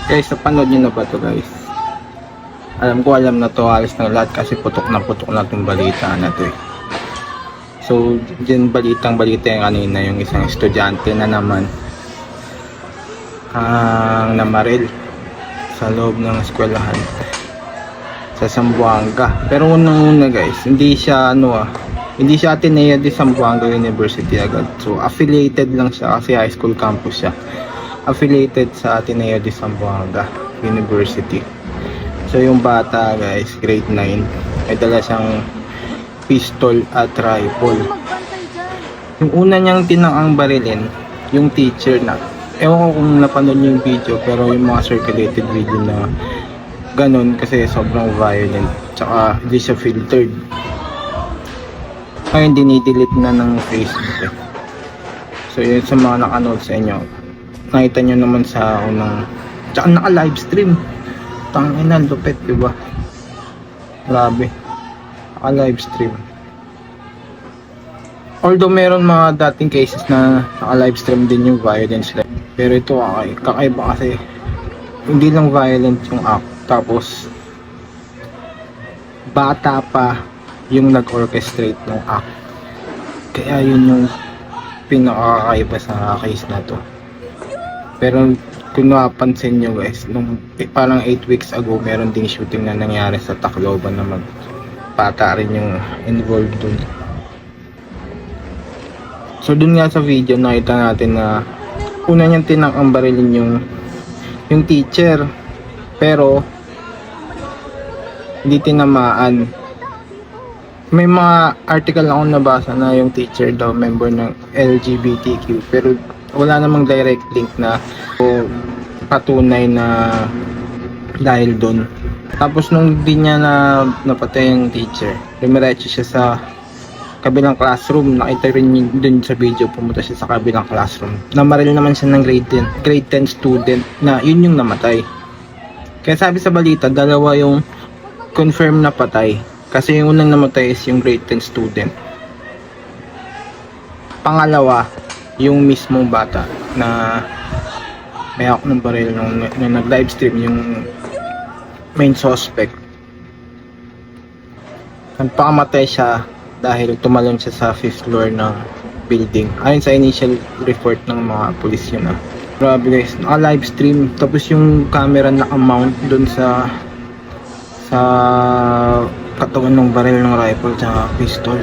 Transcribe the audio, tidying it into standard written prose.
Guys, napanood nyo na ba to guys? Alam na to halos ng lahat kasi putok na itong balita na to eh. So, dyan balita yung kanina yung isang estudyante na naman ang namaril sa loob ng eskwelahan sa Zamboanga. Pero unang-una guys, hindi siya Ateneo de Zamboanga University agad. So, affiliated lang siya kasi high school campus siya. Affiliated sa Ateneo de Zamboanga University. So yung bata guys, grade 9, may dala siyang pistol at rifle. Yung una niyang tinangang barilin, yung teacher na, ewan ko kung napanood niyo yung video, pero yung mga circulated video na ganun kasi sobrang violent, tsaka hindi siya filtered. Ngayon dinidelete na ng Facebook eh. So yun sa mga nakanood sa inyo, nakita nyo naman sa unang, tsaka naka livestream, tangina lupet diba, grabe, naka livestream. Although meron mga dating cases na naka livestream din yung violence, pero ito kakaiba kasi hindi lang violent yung act, tapos bata pa yung nag-orchestrate ng act, kaya yun yung pinakakaiba sa case na to. Pero kung napansin nyo guys, nung parang 8 weeks ago meron ding shooting na nangyari sa Tacloban na bata rin yung involved dun. So dun nga sa video nakita natin na una niyang tinakang barilin yung teacher, pero hindi tinamaan. May mga article akong nabasa na yung teacher daw member ng LGBTQ, pero wala namang direct link na o patunay na dahil doon. Tapos nung di niya napatay yung teacher, dumiretso siya sa kabilang classroom. Nakita rin dun sa video, pumunta siya sa kabilang classroom. Namaril naman siya ng grade 10 student na yun yung namatay. Kaya sabi sa balita, dalawa yung confirm na patay. Kasi yung unang namatay is yung grade 10 student. Pangalawa, yung mismong bata na may hawak ng baril nung nag-livestream, yung main suspect. Nagpakamatay siya dahil tumalon siya sa 5th floor ng building. Ayon sa initial report ng mga pulis yun ah. Grabe guys, naka-livestream, tapos yung camera naka-mount dun sa katawan ng baril ng rifle at pistol.